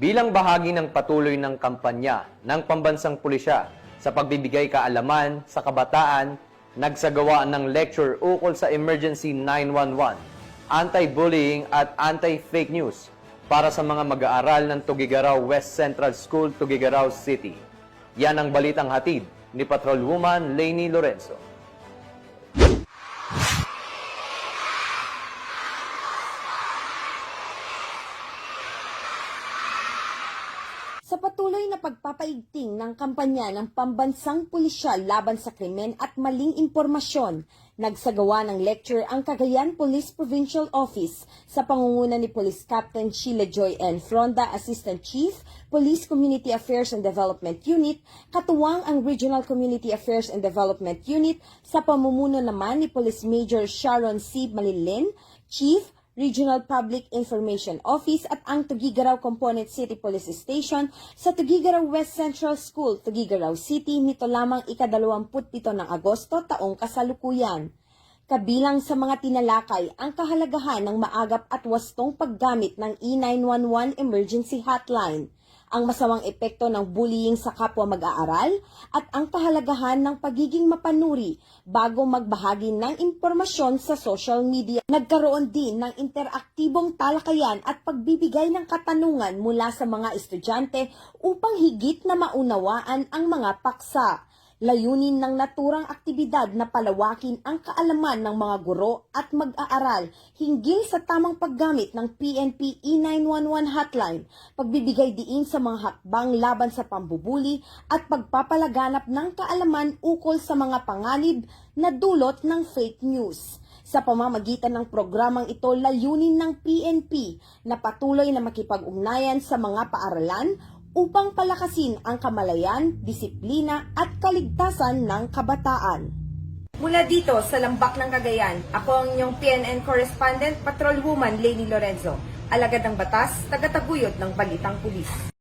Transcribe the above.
Bilang bahagi ng patuloy ng kampanya ng pambansang pulisya sa pagbibigay kaalaman sa kabataan, nagsagawa ng lecture ukol sa Emergency 911, anti-bullying at anti-fake news para sa mga mag-aaral ng Tugigaraw West Central School, Tugigaraw City. Yan ang balitang hatid ni Patrolwoman Lainey Lorenzo. Sa patuloy na pagpapaigting ng kampanya ng pambansang pulisya laban sa krimen at maling impormasyon, nagsagawa ng lecture ang Cagayan Police Provincial Office sa pangunguna ni Police Captain Sheila Joy N. Fronda, Assistant Chief, Police Community Affairs and Development Unit, katuwang ang Regional Community Affairs and Development Unit sa pamumuno naman ni Police Major Sharon C. Malilin, Chief, Regional Public Information Office at ang Tugigaraw Component City Police Station sa Tugigaraw West Central School, Tugigaraw City, nito lamang ika-27 ng Agosto taong kasalukuyan. Kabilang sa mga tinalakay ang kahalagahan ng maagap at wastong paggamit ng E911 Emergency Hotline, ang masamang epekto ng bullying sa kapwa mag-aaral, at ang kahalagahan ng pagiging mapanuri bago magbahagi ng impormasyon sa social media. Nagkaroon din ng interaktibong talakayan at pagbibigay ng katanungan mula sa mga estudyante upang higit na maunawaan ang mga paksa. Layunin ng naturang aktibidad na palawakin ang kaalaman ng mga guro at mag-aaral hinggil sa tamang paggamit ng PNP E911 hotline, pagbibigay diin sa mga hakbang laban sa pambubuli at pagpapalaganap ng kaalaman ukol sa mga panganib na dulot ng fake news. Sa pamamagitan ng programang ito, layunin ng PNP na patuloy na makipag-ugnayan sa mga paaralan upang palakasin ang kamalayan, disiplina at kaligtasan ng kabataan. Mula dito sa Lambak ng Cagayan, ako ang inyong PNN correspondent, Patrolwoman Lainey Lorenzo, alagad ng batas, tagataguyod ng Balitang Pulis.